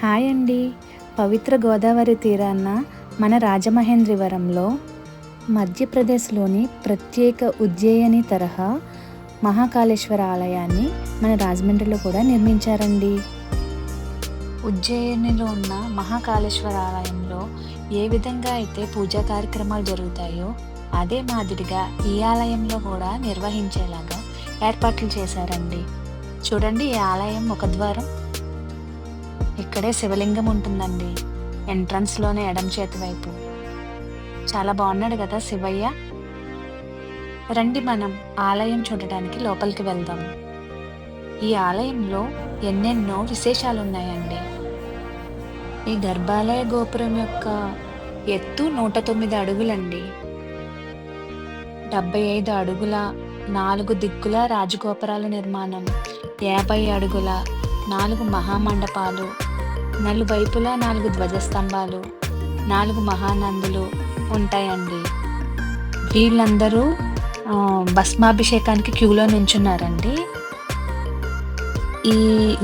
Hi అండి. పవిత్ర గోదావరి తీరాన మన రాజమహేంద్రవరంలో మధ్యప్రదేశ్లోని ప్రత్యేక ఉజ్జయిని తరహా మహాకాళేశ్వర ఆలయాన్ని మన రాజమండ్రిలో కూడా నిర్మించారండి. ఉజ్జయినిలో ఉన్న మహాకాళేశ్వర ఆలయంలో ఏ విధంగా అయితే పూజా కార్యక్రమాలు జరుగుతాయో అదే మాదిరిగా ఈ ఆలయంలో కూడా నిర్వహించేలాగా ఏర్పాట్లు చేశారండి. చూడండి, ఈ ఆలయం ముఖద్వారం. ఇక్కడే శివలింగం ఉంటుందండి, ఎంట్రన్స్లోనే ఎడమ చేతి వైపు. చాలా బాగున్నాడు కదా శివయ్య. రండి, మనం ఆలయం చూడటానికి లోపలికి వెళ్దాం. ఈ ఆలయంలో ఎన్నెన్నో విశేషాలు ఉన్నాయండి. ఈ గర్భాలయ గోపురం యొక్క ఎత్తు 109 అడుగులండి. 75 అడుగుల 4 దిక్కుల రాజగోపురాల నిర్మాణం, 50 అడుగుల 4 మహామండపాలు, నలువైపులా 4 ధ్వజస్తంభాలు, 4 మహానందులు ఉంటాయండి. వీళ్ళందరూ భస్మాభిషేకానికి క్యూలో నించున్నారండి.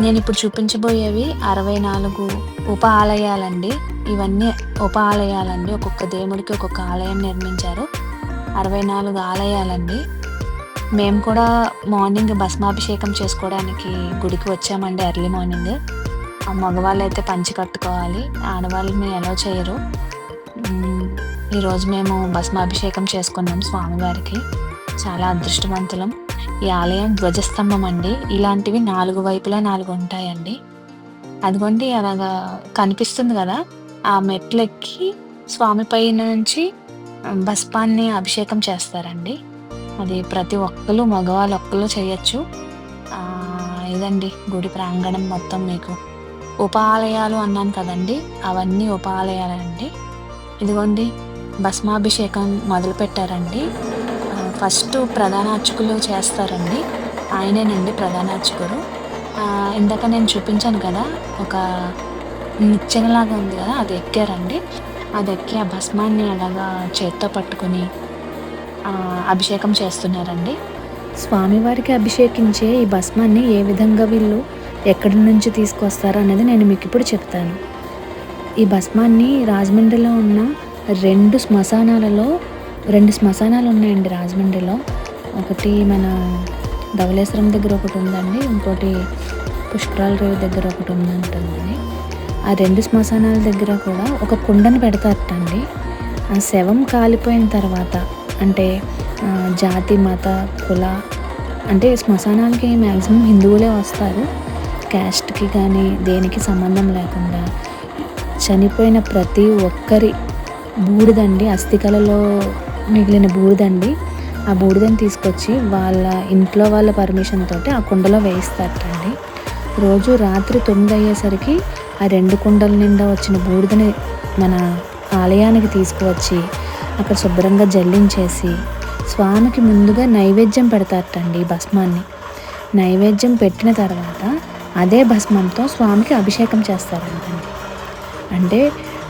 నేను ఇప్పుడు చూపించబోయేవి 64 ఉప ఆలయాలండి. ఇవన్నీ ఉప ఆలయాలండి. ఒక్కొక్క దేవుడికి ఒక్కొక్క ఆలయం నిర్మించారు. 64 ఆలయాలండి. మేము కూడా మార్నింగ్ భస్మాభిషేకం చేసుకోవడానికి గుడికి వచ్చామండి, ఎర్లీ మార్నింగ్. ఆ మగవాళ్ళు అయితే పంచి కట్టుకోవాలి, ఆడవాళ్ళని ఎలా చేయరు. ఈరోజు మేము భస్మాభిషేకం చేసుకున్నాం స్వామివారికి. చాలా అదృష్టవంతులం. ఈ ఆలయం ధ్వజస్తంభం అండి. ఇలాంటివి 4 వైపులా 4 ఉంటాయండి. అదిగోండి, అలాగా కనిపిస్తుంది కదా, ఆ మెట్లెక్కి స్వామి పై నుంచి భస్మాన్ని అభిషేకం చేస్తారండి. అది ప్రతి ఒక్కరు, మగవాళ్ళు ఒక్కరు చేయొచ్చు. ఇదండి గుడి ప్రాంగణం మొత్తం. మీకు ఉప ఆలయాలు అన్నాను కదండి, అవన్నీ ఉప ఆలయాలండి. ఇదిగోండి, భస్మాభిషేకం మొదలు పెట్టారండి. ఫస్ట్ ప్రధాన అర్చకులు చేస్తారండి. ఆయనేనండి ప్రధాన అర్చకుడు. ఇందాక నేను చూపించాను కదా, ఒక నిచ్చెనలాగా ఉంది కదా, అది ఎక్కారండి. అది ఎక్కి ఆ భస్మాన్ని అలాగా చేత్తో పట్టుకుని అభిషేకం చేస్తున్నారండి. స్వామివారికి అభిషేకించే ఈ భస్మాన్ని ఏ విధంగా వీళ్ళు ఎక్కడి నుంచి తీసుకొస్తారు అనేది నేను మీకు ఇప్పుడు చెప్తాను. ఈ భస్మాన్ని రాజమండ్రిలో ఉన్న 2 శ్మశానాలు ఉన్నాయండి రాజమండ్రిలో. ఒకటి మన ధవళేశ్వరం దగ్గర ఒకటి ఉందండి, ఇంకోటి పుష్కరాల రేవు దగ్గర ఒకటి ఉందంటుంది. ఆ 2 శ్మశానాల దగ్గర కూడా ఒక కుండను పెడతారటండి. ఆ శవం కాలిపోయిన తర్వాత, అంటే జాతి మత కుల, అంటే శ్మశానానికి మ్యాక్సిమం హిందువులే వస్తారు, క్యాస్ట్కి కానీ దేనికి సంబంధం లేకుండా. చనిపోయిన ప్రతి ఒక్కరి బూడిదండి, అస్థికలలో మిగిలిన బూడిదండి, ఆ బూడిదని తీసుకొచ్చి వాళ్ళ ఇంట్లో వాళ్ళ పర్మిషన్ తోటి ఆ కుండలో వేయిస్తారటండి. రోజు రాత్రి 9 అయ్యేసరికి ఆ 2 కుండల నిండా వచ్చిన బూడిదని మన ఆలయానికి తీసుకువచ్చి అక్కడ శుభ్రంగా జల్లించేసి స్వామికి ముందుగా నైవేద్యం పెడతారటండి. భస్మాన్ని నైవేద్యం పెట్టిన తర్వాత అదే భస్మంతో స్వామికి అభిషేకం చేస్తారంటండి. అంటే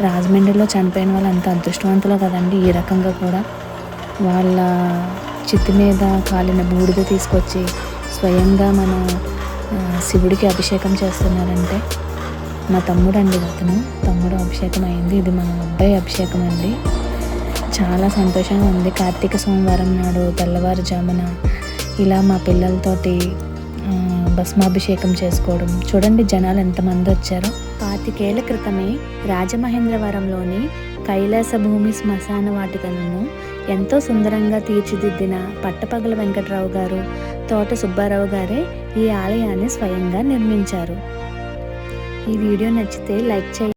రాజమండ్రిలో చనిపోయిన వాళ్ళు అంత అదృష్టవంతులు కదండి. ఈ రకంగా కూడా వాళ్ళ చిత్తి మీద కాలిన బూడిద తీసుకొచ్చి స్వయంగా మన శివుడికి అభిషేకం చేస్తున్నారంటే. మా తమ్ముడు అండి, తమ్ముడు అభిషేకం అయింది. ఇది మా అబ్బాయి అభిషేకం అండి. చాలా సంతోషంగా ఉంది. కార్తీక సోమవారం నాడు తెల్లవారుజామున ఇలా మా పిల్లలతోటి భస్మాభిషేకం చేసుకోవడం. చూడండి జనాలు ఎంతమంది వచ్చారో. 25 ఏళ్ల క్రితమే రాజమహేంద్రవరంలోని కైలాస భూమి శ్మశాన వాటికలను ఎంతో సుందరంగా తీర్చిదిద్దిన పట్టపగల వెంకటరావు గారు, తోట సుబ్బారావు గారే ఈ ఆలయాన్ని స్వయంగా నిర్మించారు. ఈ వీడియో నచ్చితే లైక్ చేయండి.